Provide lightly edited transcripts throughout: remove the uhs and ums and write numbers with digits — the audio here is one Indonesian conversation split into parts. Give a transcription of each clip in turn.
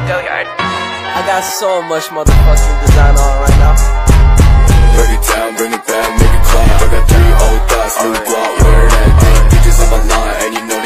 I got so much motherfucking design on right now. Break it down, bring it back, make it clap. I got 3 old thoughts, new block, where that thing. Bitches on my line, and you know.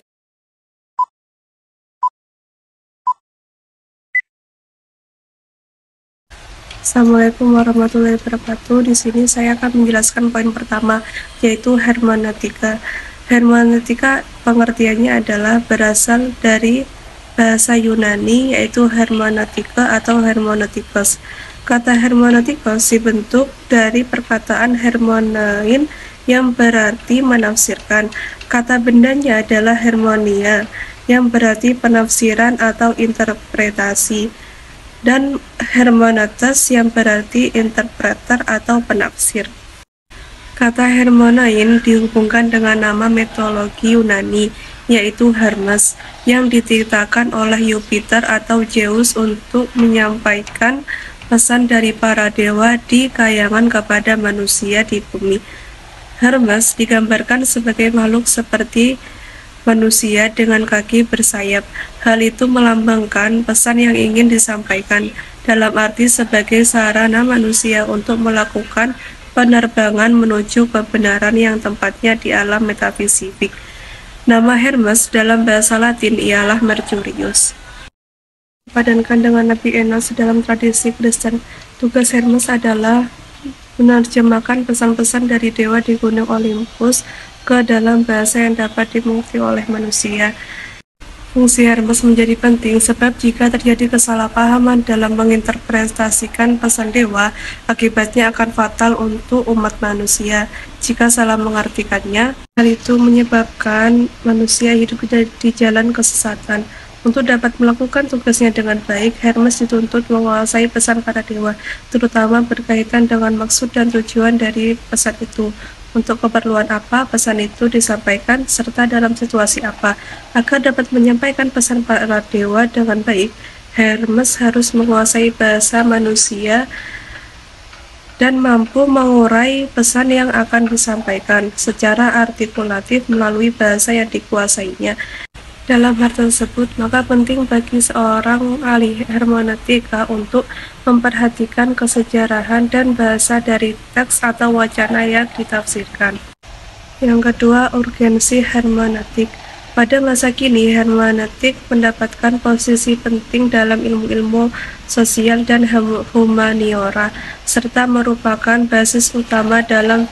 Assalamualaikum warahmatullahi wabarakatuh. Di sini saya akan menjelaskan poin pertama, yaitu hermeneutika. Hermeneutika pengertiannya adalah berasal dari bahasa Yunani, yaitu hermeneutika atau hermeneutikos. Kata hermeneutikos dibentuk dari perkataan hermenein yang berarti menafsirkan. Kata bendanya adalah hermonia yang berarti penafsiran atau interpretasi, dan hermeneutes yang berarti interpreter atau penafsir. Kata hermonein dihubungkan dengan nama mitologi Yunani, yaitu Hermes, yang diciptakan oleh Jupiter atau Zeus untuk menyampaikan pesan dari para dewa di kayangan kepada manusia di bumi. Hermes digambarkan sebagai makhluk seperti manusia dengan kaki bersayap. Hal itu melambangkan pesan yang ingin disampaikan, dalam arti sebagai sarana manusia untuk melakukan penerbangan menuju kebenaran yang tempatnya di alam metafisik. Nama Hermes dalam bahasa Latin ialah Mercurius. Dipadankan dengan Nabi Enos dalam tradisi Kristen, tugas Hermes adalah menerjemahkan pesan-pesan dari dewa di Gunung Olympus ke dalam bahasa yang dapat dimengerti oleh manusia. Fungsi Hermes menjadi penting sebab jika terjadi kesalahpahaman dalam menginterpretasikan pesan dewa, akibatnya akan fatal untuk umat manusia. Jika salah mengartikannya, hal itu menyebabkan manusia hidup di jalan kesesatan. Untuk dapat melakukan tugasnya dengan baik, Hermes dituntut menguasai pesan para dewa, terutama berkaitan dengan maksud dan tujuan dari pesan itu. Untuk keperluan apa pesan itu disampaikan, serta dalam situasi apa. Agar dapat menyampaikan pesan para dewa dengan baik, Hermes harus menguasai bahasa manusia dan mampu mengurai pesan yang akan disampaikan secara artikulatif melalui bahasa yang dikuasainya. Dalam hal tersebut, maka penting bagi seorang ahli hermeneutika untuk memperhatikan kesejarahan dan bahasa dari teks atau wacana yang ditafsirkan. Yang kedua, urgensi hermeneutik. Pada masa kini, hermeneutik mendapatkan posisi penting dalam ilmu-ilmu sosial dan humaniora, serta merupakan basis utama dalam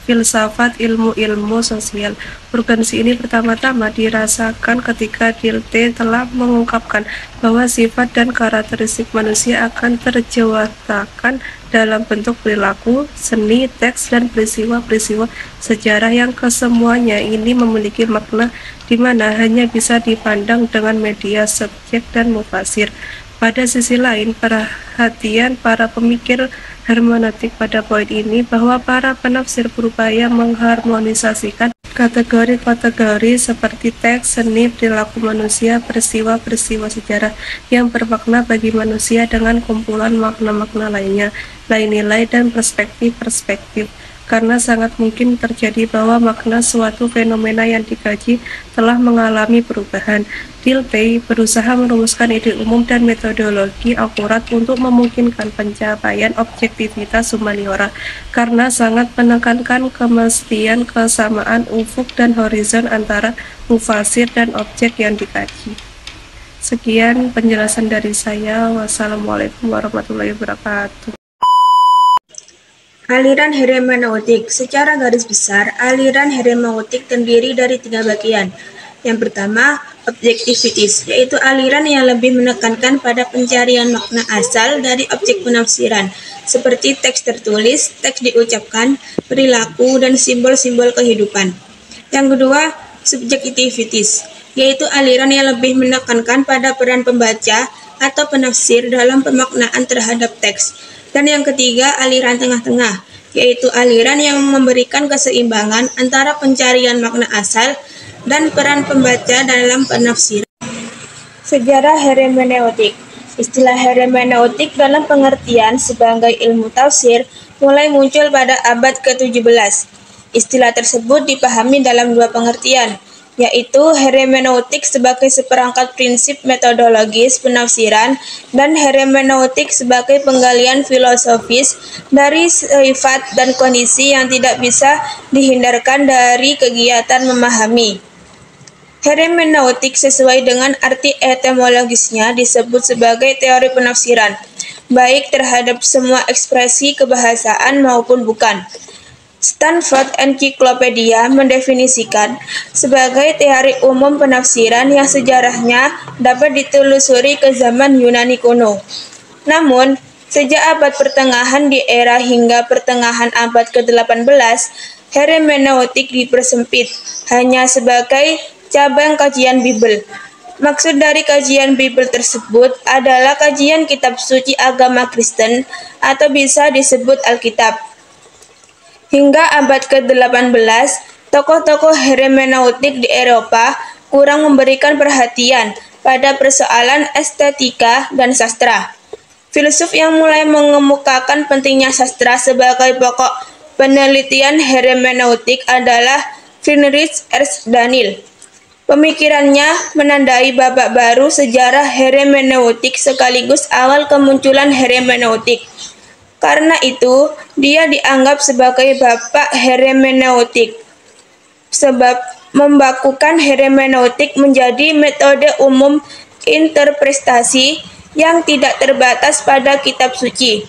filsafat ilmu-ilmu sosial. Urgensi ini pertama-tama dirasakan ketika Dilthey telah mengungkapkan bahwa sifat dan karakteristik manusia akan terjewatakan dalam bentuk perilaku, seni, teks, dan peristiwa-peristiwa sejarah yang kesemuanya ini memiliki makna di mana hanya bisa dipandang dengan media subjek dan mufasir. Pada sisi lain, perhatian para pemikir hermeneutik pada poin ini bahwa para penafsir berupaya mengharmonisasikan kategori-kategori seperti teks, seni, perilaku manusia, peristiwa-peristiwa sejarah yang bermakna bagi manusia dengan kumpulan makna-makna lainnya, nilai-nilai dan perspektif-perspektif. Karena sangat mungkin terjadi bahwa makna suatu fenomena yang dikaji telah mengalami perubahan. Dilthey berusaha merumuskan ide umum dan metodologi akurat untuk memungkinkan pencapaian objektivitas humaniora, karena sangat menekankan kemestian kesamaan ufuk dan horizon antara mufasir dan objek yang dikaji. Sekian penjelasan dari saya. Wassalamualaikum warahmatullahi wabarakatuh. Aliran hermeneutik. Secara garis besar, aliran hermeneutik terdiri dari 3 bagian. Yang pertama, objektivitis, yaitu aliran yang lebih menekankan pada pencarian makna asal dari objek penafsiran, seperti teks tertulis, teks diucapkan, perilaku, dan simbol-simbol kehidupan. Yang kedua, subjektivitis, yaitu aliran yang lebih menekankan pada peran pembaca atau penafsir dalam pemaknaan terhadap teks. Dan yang ketiga, aliran tengah-tengah, yaitu aliran yang memberikan keseimbangan antara pencarian makna asal dan peran pembaca dalam penafsiran. Sejarah hermeneutik. Istilah hermeneutik dalam pengertian sebagai ilmu tafsir mulai muncul pada abad ke-17. Istilah tersebut dipahami dalam 2 pengertian, yaitu hermeneutik sebagai seperangkat prinsip metodologis penafsiran dan hermeneutik sebagai penggalian filosofis dari sifat dan kondisi yang tidak bisa dihindarkan dari kegiatan memahami. Hermeneutik sesuai dengan arti etimologisnya disebut sebagai teori penafsiran, baik terhadap semua ekspresi kebahasaan maupun bukan. Stanford Encyclopedia mendefinisikan sebagai teori umum penafsiran yang sejarahnya dapat ditelusuri ke zaman Yunani kuno. Namun, sejak abad pertengahan di era hingga pertengahan abad ke-18, hermeneutik dipersempit hanya sebagai cabang kajian Bible. Maksud dari kajian Bible tersebut adalah kajian kitab suci agama Kristen atau bisa disebut Alkitab. Hingga abad ke-18, tokoh-tokoh hermeneutik di Eropa kurang memberikan perhatian pada persoalan estetika dan sastra. Filsuf yang mulai mengemukakan pentingnya sastra sebagai pokok penelitian hermeneutik adalah Friedrich Ernst Daniel. Pemikirannya menandai babak baru sejarah hermeneutik sekaligus awal kemunculan hermeneutik. Karena itu, dia dianggap sebagai bapak hermeneutik, sebab membakukan hermeneutik menjadi metode umum interpretasi yang tidak terbatas pada kitab suci.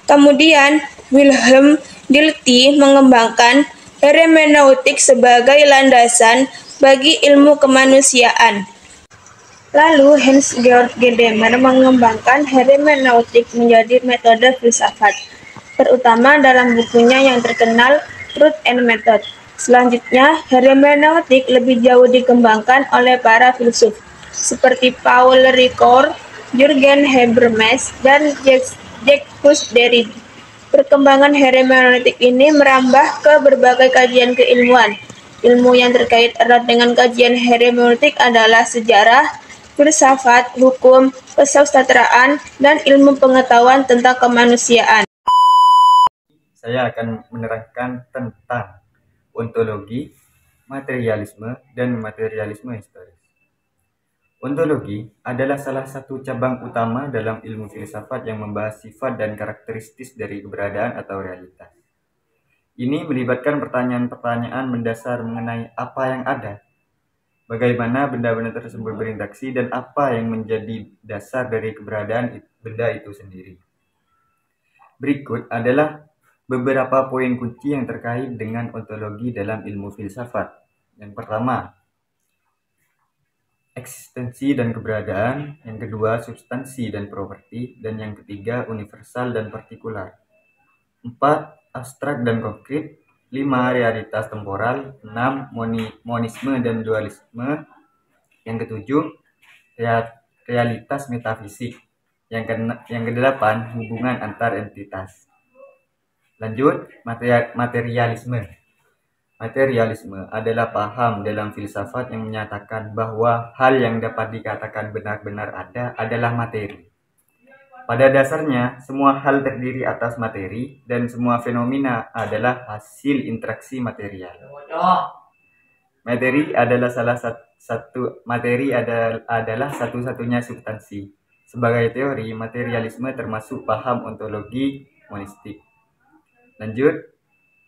Kemudian, Wilhelm Dilthey mengembangkan hermeneutik sebagai landasan bagi ilmu kemanusiaan. Lalu Hans-Georg Gadamer mengembangkan hermeneutik menjadi metode filsafat, terutama dalam bukunya yang terkenal Truth and Method. Selanjutnya, hermeneutik lebih jauh dikembangkan oleh para filsuf, seperti Paul Ricoeur, Jürgen Habermas, dan Jacques Derrida. Perkembangan hermeneutik ini merambah ke berbagai kajian keilmuan. Ilmu yang terkait erat dengan kajian hermeneutik adalah sejarah, filsafat, hukum, kesaustradaraan, dan ilmu pengetahuan tentang kemanusiaan. Saya akan menerangkan tentang ontologi, materialisme, dan materialisme historis. Ontologi adalah salah satu cabang utama dalam ilmu filsafat yang membahas sifat dan karakteristik dari keberadaan atau realitas. Ini melibatkan pertanyaan-pertanyaan mendasar mengenai apa yang ada, bagaimana benda-benda tersebut berinteraksi, dan apa yang menjadi dasar dari keberadaan benda itu sendiri. Berikut adalah beberapa poin kunci yang terkait dengan ontologi dalam ilmu filsafat. Yang pertama, eksistensi dan keberadaan. Yang kedua, substansi dan properti. Dan yang ketiga, universal dan partikular. 4. Abstrak dan konkret. 5. Realitas temporal. 6. Monisme dan dualisme. Yang ketujuh, realitas metafisik. Yang kedelapan, hubungan antar entitas. Lanjut, materialisme. Materialisme adalah paham dalam filsafat yang menyatakan bahwa hal yang dapat dikatakan benar-benar ada adalah materi. Pada dasarnya, semua hal terdiri atas materi dan semua fenomena adalah hasil interaksi material. Materi adalah satu-satunya substansi. Sebagai teori, materialisme termasuk paham ontologi monistik. Lanjut,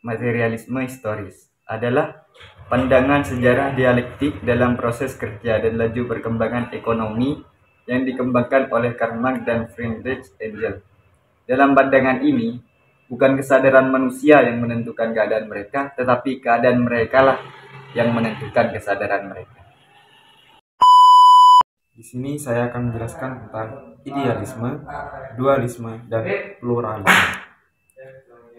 materialisme historis adalah pandangan sejarah dialektik dalam proses kerja dan laju perkembangan ekonomi yang dikembangkan oleh Karl Marx dan Friedrich Engels. Dalam pandangan ini, bukan kesadaran manusia yang menentukan keadaan mereka, tetapi keadaan mereka lah yang menentukan kesadaran mereka. Di sini saya akan menjelaskan tentang idealisme, dualisme, dan pluralisme.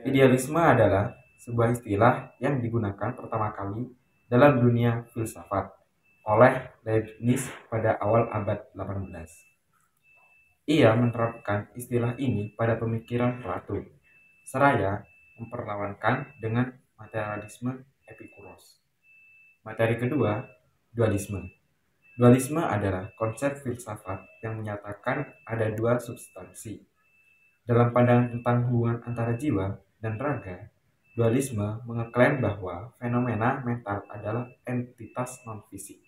Idealisme adalah sebuah istilah yang digunakan pertama kali dalam dunia filsafat oleh Leibniz pada awal abad 18. Ia menerapkan istilah ini pada pemikiran Plato, seraya memperlawankan dengan materialisme Epikuros. Materi kedua, dualisme. Dualisme adalah konsep filsafat yang menyatakan ada dua substansi. Dalam pandangan tentang hubungan antara jiwa dan raga, Dualisme mengeklaim bahwa fenomena mental adalah entitas non-fisik.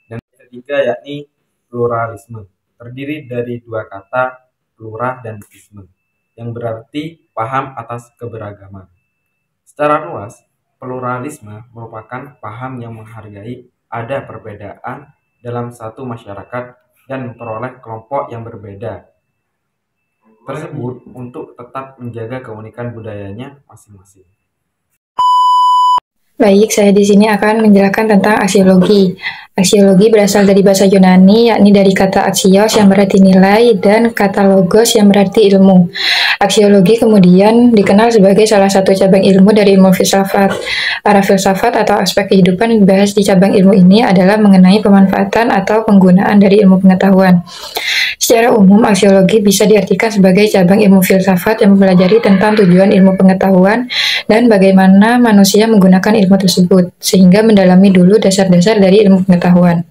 Dan yang ketiga yakni pluralisme, terdiri dari dua kata, plura dan isme, yang berarti paham atas keberagaman. Secara luas, pluralisme merupakan paham yang menghargai ada perbedaan dalam satu masyarakat dan memperoleh kelompok yang berbeda tersebut untuk tetap menjaga keunikan budayanya masing-masing. Baik, saya di sini akan menjelaskan tentang aksiologi. Aksiologi berasal dari bahasa Yunani, yakni dari kata aksios yang berarti nilai dan kata logos yang berarti ilmu. Aksiologi kemudian dikenal sebagai salah satu cabang ilmu dari ilmu filsafat. Arah filsafat atau aspek kehidupan yang dibahas di cabang ilmu ini adalah mengenai pemanfaatan atau penggunaan dari ilmu pengetahuan. Secara umum, aksiologi bisa diartikan sebagai cabang ilmu filsafat yang mempelajari tentang tujuan ilmu pengetahuan dan bagaimana manusia menggunakan ilmu tersebut, sehingga mendalami dulu dasar-dasar dari ilmu pengetahuan.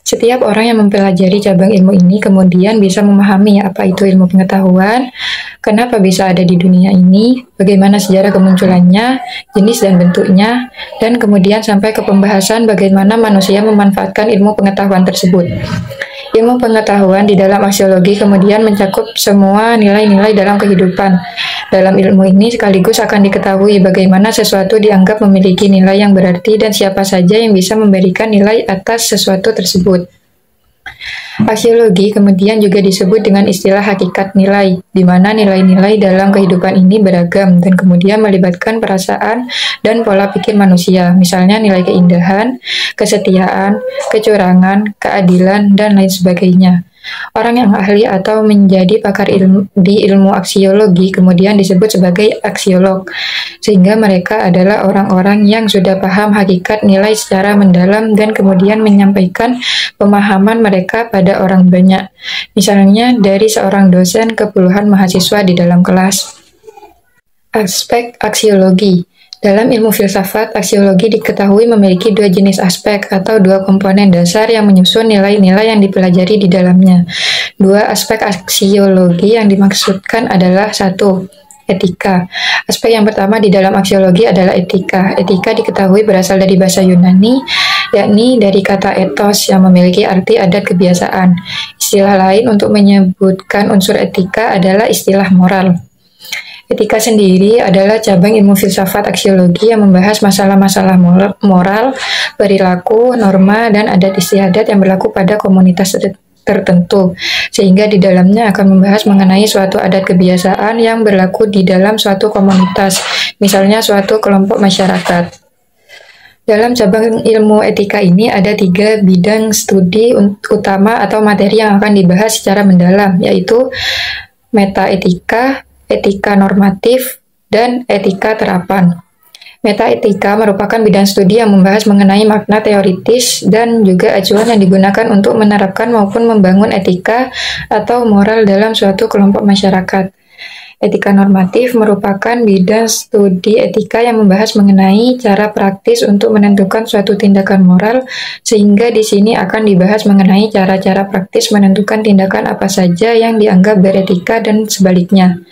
Setiap orang yang mempelajari cabang ilmu ini kemudian bisa memahami apa itu ilmu pengetahuan, kenapa bisa ada di dunia ini, bagaimana sejarah kemunculannya, jenis dan bentuknya, dan kemudian sampai ke pembahasan bagaimana manusia memanfaatkan ilmu pengetahuan tersebut. Ilmu pengetahuan di dalam aksiologi kemudian mencakup semua nilai-nilai dalam kehidupan. Dalam ilmu ini sekaligus akan diketahui bagaimana sesuatu dianggap memiliki nilai yang berarti dan siapa saja yang bisa memberikan nilai atas sesuatu tersebut. Aksiologi kemudian juga disebut dengan istilah hakikat nilai, di mana nilai-nilai dalam kehidupan ini beragam dan kemudian melibatkan perasaan dan pola pikir manusia, misalnya nilai keindahan, kesetiaan, kecurangan, keadilan, dan lain sebagainya. Orang yang ahli atau menjadi pakar di ilmu aksiologi kemudian disebut sebagai aksiolog, sehingga mereka adalah orang-orang yang sudah paham hakikat nilai secara mendalam dan kemudian menyampaikan pemahaman mereka pada orang banyak, misalnya dari seorang dosen ke puluhan mahasiswa di dalam kelas. Aspek aksiologi. Dalam ilmu filsafat, aksiologi diketahui memiliki dua jenis aspek atau dua komponen dasar yang menyusun nilai-nilai yang dipelajari di dalamnya. Dua aspek aksiologi yang dimaksudkan adalah satu, etika. Aspek yang pertama di dalam aksiologi adalah etika. Etika diketahui berasal dari bahasa Yunani, yakni dari kata ethos yang memiliki arti adat kebiasaan. Istilah lain untuk menyebutkan unsur etika adalah istilah moral. Etika sendiri adalah cabang ilmu filsafat aksiologi yang membahas masalah-masalah moral, perilaku, norma, dan adat istiadat yang berlaku pada komunitas tertentu, sehingga di dalamnya akan membahas mengenai suatu adat kebiasaan yang berlaku di dalam suatu komunitas, misalnya suatu kelompok masyarakat. Dalam cabang ilmu etika ini ada 3 bidang studi utama atau materi yang akan dibahas secara mendalam, yaitu metaetika, etika normatif, dan etika terapan. Metaetika merupakan bidang studi yang membahas mengenai makna teoritis dan juga acuan yang digunakan untuk menerapkan maupun membangun etika atau moral dalam suatu kelompok masyarakat. Etika normatif merupakan bidang studi etika yang membahas mengenai cara praktis untuk menentukan suatu tindakan moral, sehingga di sini akan dibahas mengenai cara-cara praktis menentukan tindakan apa saja yang dianggap beretika dan sebaliknya.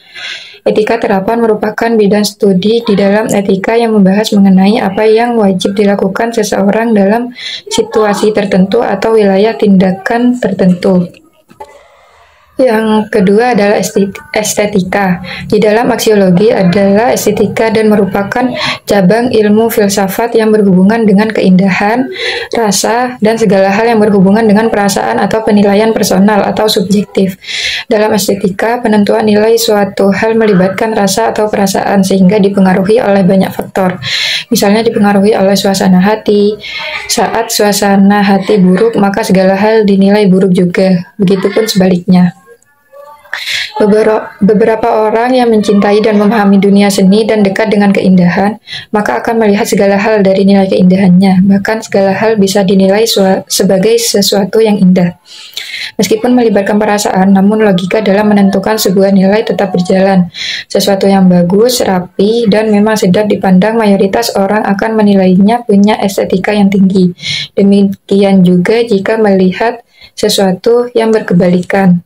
Etika terapan merupakan bidang studi di dalam etika yang membahas mengenai apa yang wajib dilakukan seseorang dalam situasi tertentu atau wilayah tindakan tertentu. Yang kedua adalah estetika. Di dalam aksiologi adalah estetika dan merupakan cabang ilmu filsafat yang berhubungan dengan keindahan, rasa, dan segala hal yang berhubungan dengan perasaan atau penilaian personal atau subjektif. Dalam estetika, penentuan nilai suatu hal melibatkan rasa atau perasaan sehingga dipengaruhi oleh banyak faktor. Misalnya dipengaruhi oleh suasana hati. Saat suasana hati buruk, maka segala hal dinilai buruk juga. Begitupun sebaliknya. Beberapa orang yang mencintai dan memahami dunia seni dan dekat dengan keindahan, maka akan melihat segala hal dari nilai keindahannya. Bahkan segala hal bisa dinilai sebagai sesuatu yang indah. Meskipun melibatkan perasaan, namun logika dalam menentukan sebuah nilai tetap berjalan. Sesuatu yang bagus, rapi, dan memang sedap dipandang mayoritas orang akan menilainya punya estetika yang tinggi. Demikian juga jika melihat sesuatu yang berkebalikan.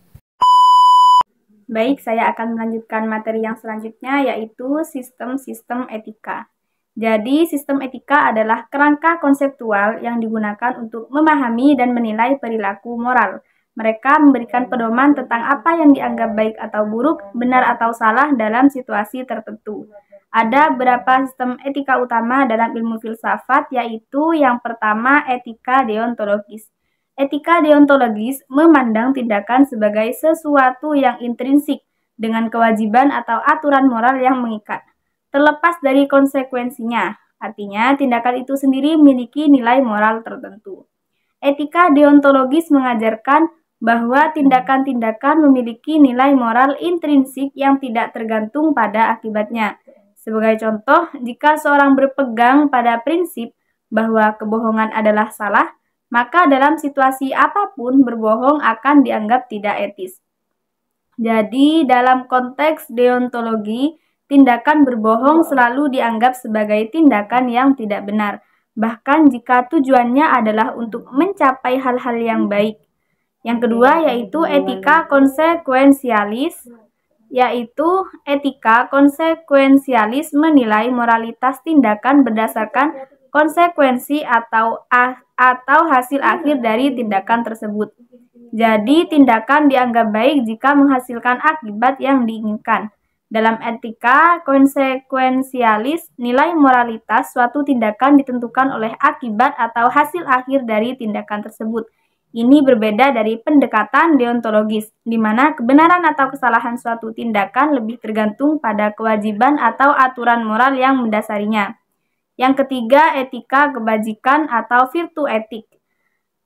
Baik, saya akan melanjutkan materi yang selanjutnya, yaitu sistem-sistem etika. Jadi, sistem etika adalah kerangka konseptual yang digunakan untuk memahami dan menilai perilaku moral. Mereka memberikan pedoman tentang apa yang dianggap baik atau buruk, benar atau salah dalam situasi tertentu. Ada beberapa sistem etika utama dalam ilmu filsafat, yaitu yang pertama etika deontologis. Etika deontologis memandang tindakan sebagai sesuatu yang intrinsik dengan kewajiban atau aturan moral yang mengikat, terlepas dari konsekuensinya. Artinya, tindakan itu sendiri memiliki nilai moral tertentu. Etika deontologis mengajarkan bahwa tindakan-tindakan memiliki nilai moral intrinsik yang tidak tergantung pada akibatnya. Sebagai contoh, jika seorang berpegang pada prinsip bahwa kebohongan adalah salah, maka dalam situasi apapun berbohong akan dianggap tidak etis. Jadi, dalam konteks deontologi, tindakan berbohong selalu dianggap sebagai tindakan yang tidak benar, bahkan jika tujuannya adalah untuk mencapai hal-hal yang baik. Yang kedua yaitu etika konsekuensialis, menilai moralitas tindakan berdasarkan konsekuensi atau hasil akhir dari tindakan tersebut. Jadi, tindakan dianggap baik jika menghasilkan akibat yang diinginkan. Dalam etika konsekuensialis, nilai moralitas suatu tindakan ditentukan oleh akibat atau hasil akhir dari tindakan tersebut. Ini berbeda dari pendekatan deontologis, di mana kebenaran atau kesalahan suatu tindakan lebih tergantung pada kewajiban atau aturan moral yang mendasarinya. Yang ketiga, etika kebajikan atau virtu etik.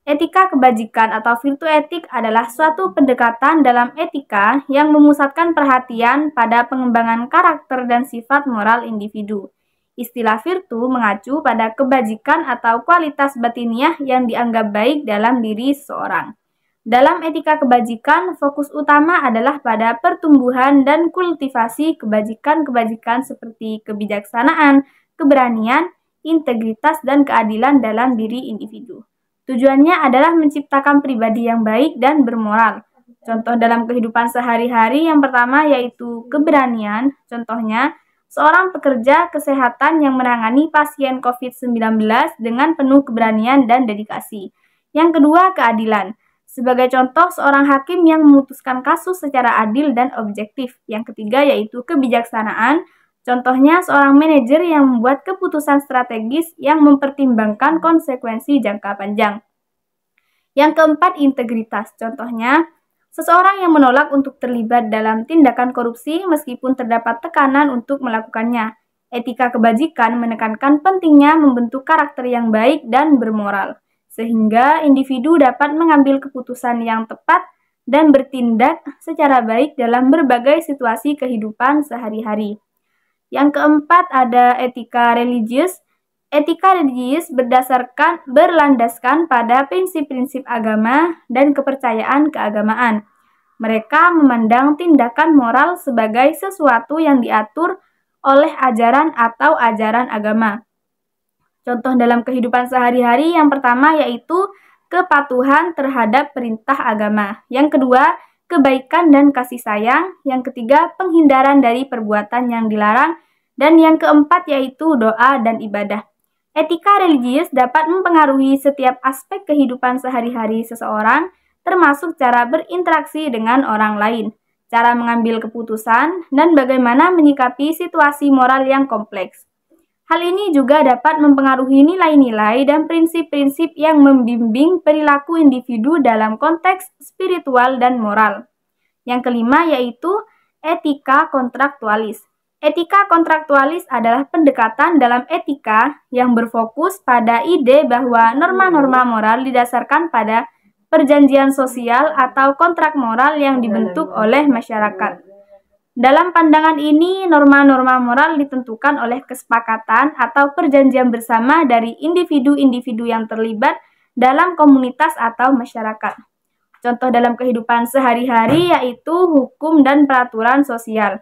Etika kebajikan atau virtu etik adalah suatu pendekatan dalam etika yang memusatkan perhatian pada pengembangan karakter dan sifat moral individu. Istilah virtu mengacu pada kebajikan atau kualitas batiniah yang dianggap baik dalam diri seseorang. Dalam etika kebajikan, fokus utama adalah pada pertumbuhan dan kultivasi kebajikan-kebajikan seperti kebijaksanaan, keberanian, integritas, dan keadilan dalam diri individu. Tujuannya adalah menciptakan pribadi yang baik dan bermoral. Contoh dalam kehidupan sehari-hari yang pertama yaitu keberanian. Contohnya, seorang pekerja kesehatan yang menangani pasien COVID-19 dengan penuh keberanian dan dedikasi. Yang kedua, keadilan. Sebagai contoh, seorang hakim yang memutuskan kasus secara adil dan objektif. Yang ketiga yaitu kebijaksanaan. Contohnya, seorang manajer yang membuat keputusan strategis yang mempertimbangkan konsekuensi jangka panjang. Yang keempat, integritas. Contohnya, seseorang yang menolak untuk terlibat dalam tindakan korupsi meskipun terdapat tekanan untuk melakukannya. Etika kebajikan menekankan pentingnya membentuk karakter yang baik dan bermoral, sehingga individu dapat mengambil keputusan yang tepat dan bertindak secara baik dalam berbagai situasi kehidupan sehari-hari. Yang keempat ada etika religius. Etika religius berlandaskan pada prinsip-prinsip agama dan kepercayaan keagamaan. Mereka memandang tindakan moral sebagai sesuatu yang diatur oleh ajaran atau ajaran agama. Contoh dalam kehidupan sehari-hari yang pertama yaitu kepatuhan terhadap perintah agama. Yang kedua, kebaikan dan kasih sayang. Yang ketiga, penghindaran dari perbuatan yang dilarang. Dan yang keempat yaitu doa dan ibadah. Etika religius dapat mempengaruhi setiap aspek kehidupan sehari-hari seseorang, termasuk cara berinteraksi dengan orang lain, cara mengambil keputusan, dan bagaimana menyikapi situasi moral yang kompleks. Hal ini juga dapat mempengaruhi nilai-nilai dan prinsip-prinsip yang membimbing perilaku individu dalam konteks spiritual dan moral. Yang kelima yaitu etika kontraktualis. Etika kontraktualis adalah pendekatan dalam etika yang berfokus pada ide bahwa norma-norma moral didasarkan pada perjanjian sosial atau kontrak moral yang dibentuk oleh masyarakat. Dalam pandangan ini, norma-norma moral ditentukan oleh kesepakatan atau perjanjian bersama dari individu-individu yang terlibat dalam komunitas atau masyarakat. Contoh dalam kehidupan sehari-hari yaitu hukum dan peraturan sosial.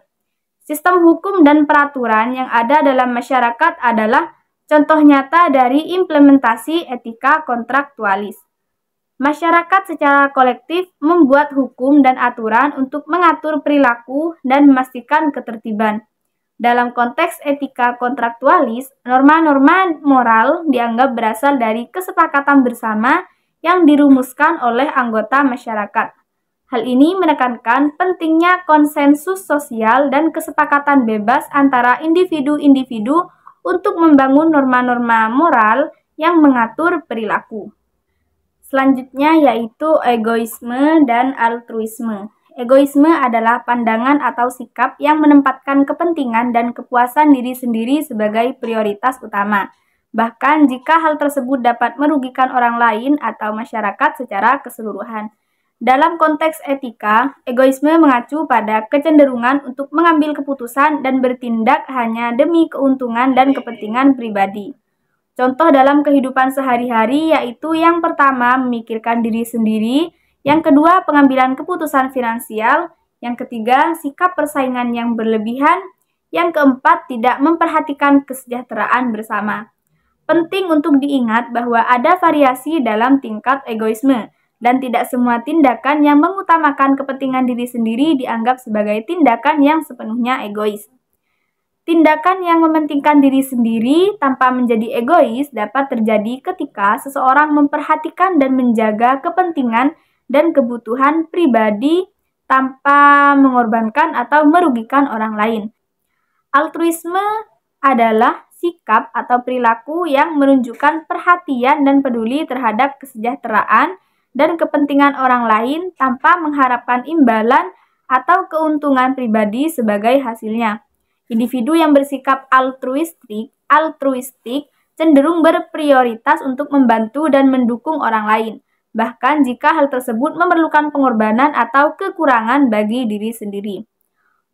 Sistem hukum dan peraturan yang ada dalam masyarakat adalah contoh nyata dari implementasi etika kontraktualis. Masyarakat secara kolektif membuat hukum dan aturan untuk mengatur perilaku dan memastikan ketertiban. Dalam konteks etika kontraktualis, norma-norma moral dianggap berasal dari kesepakatan bersama yang dirumuskan oleh anggota masyarakat. Hal ini menekankan pentingnya konsensus sosial dan kesepakatan bebas antara individu-individu untuk membangun norma-norma moral yang mengatur perilaku. Selanjutnya yaitu egoisme dan altruisme. Egoisme adalah pandangan atau sikap yang menempatkan kepentingan dan kepuasan diri sendiri sebagai prioritas utama. Bahkan jika hal tersebut dapat merugikan orang lain atau masyarakat secara keseluruhan. Dalam konteks etika, egoisme mengacu pada kecenderungan untuk mengambil keputusan dan bertindak hanya demi keuntungan dan kepentingan pribadi. Contoh dalam kehidupan sehari-hari yaitu yang pertama memikirkan diri sendiri, yang kedua pengambilan keputusan finansial, yang ketiga sikap persaingan yang berlebihan, yang keempat tidak memperhatikan kesejahteraan bersama. Penting untuk diingat bahwa ada variasi dalam tingkat egoisme, dan tidak semua tindakan yang mengutamakan kepentingan diri sendiri dianggap sebagai tindakan yang sepenuhnya egois. Tindakan yang mementingkan diri sendiri tanpa menjadi egois dapat terjadi ketika seseorang memperhatikan dan menjaga kepentingan dan kebutuhan pribadi tanpa mengorbankan atau merugikan orang lain. Altruisme adalah sikap atau perilaku yang menunjukkan perhatian dan peduli terhadap kesejahteraan dan kepentingan orang lain tanpa mengharapkan imbalan atau keuntungan pribadi sebagai hasilnya. Individu yang bersikap altruistik cenderung berprioritas untuk membantu dan mendukung orang lain, bahkan jika hal tersebut memerlukan pengorbanan atau kekurangan bagi diri sendiri.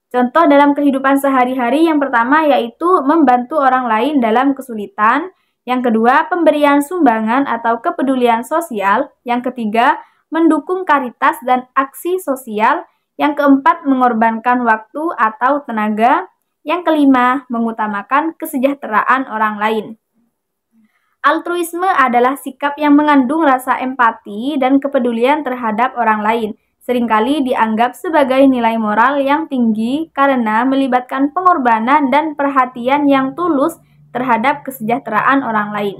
Contoh dalam kehidupan sehari-hari yang pertama yaitu membantu orang lain dalam kesulitan, yang kedua pemberian sumbangan atau kepedulian sosial, yang ketiga mendukung karitas dan aksi sosial, yang keempat mengorbankan waktu atau tenaga, yang kelima, mengutamakan kesejahteraan orang lain. Altruisme adalah sikap yang mengandung rasa empati dan kepedulian terhadap orang lain. Seringkali dianggap sebagai nilai moral yang tinggi karena melibatkan pengorbanan dan perhatian yang tulus terhadap kesejahteraan orang lain.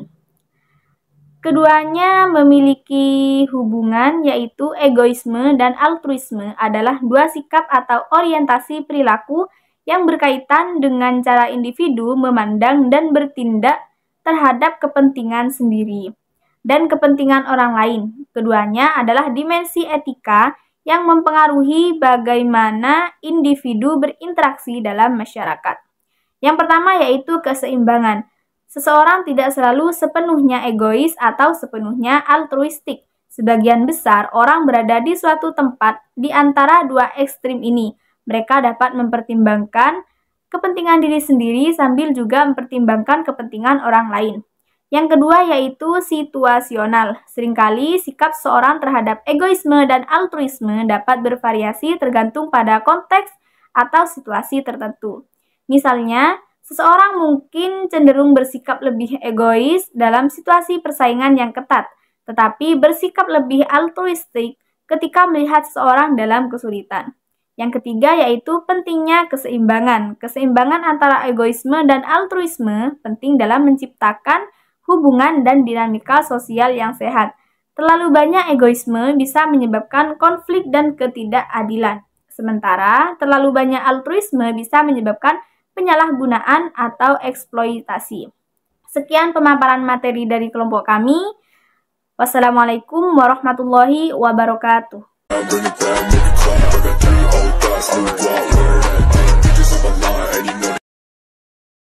Keduanya memiliki hubungan yaitu egoisme dan altruisme adalah dua sikap atau orientasi perilaku yang berkaitan dengan cara individu memandang dan bertindak terhadap kepentingan sendiri dan kepentingan orang lain. Keduanya adalah dimensi etika yang mempengaruhi bagaimana individu berinteraksi dalam masyarakat. Yang pertama yaitu keseimbangan. Seseorang tidak selalu sepenuhnya egois atau sepenuhnya altruistik. Sebagian besar orang berada di suatu tempat di antara dua ekstrim ini. Mereka dapat mempertimbangkan kepentingan diri sendiri sambil juga mempertimbangkan kepentingan orang lain. Yang kedua yaitu situasional. Seringkali sikap seorang terhadap egoisme dan altruisme dapat bervariasi tergantung pada konteks atau situasi tertentu. Misalnya, seseorang mungkin cenderung bersikap lebih egois dalam situasi persaingan yang ketat, tetapi bersikap lebih altruistik ketika melihat seseorang dalam kesulitan. Yang ketiga yaitu pentingnya keseimbangan. Keseimbangan antara egoisme dan altruisme penting dalam menciptakan hubungan dan dinamika sosial yang sehat. Terlalu banyak egoisme bisa menyebabkan konflik dan ketidakadilan. Sementara terlalu banyak altruisme bisa menyebabkan penyalahgunaan atau eksploitasi. Sekian pemaparan materi dari kelompok kami. Wassalamualaikum warahmatullahi wabarakatuh.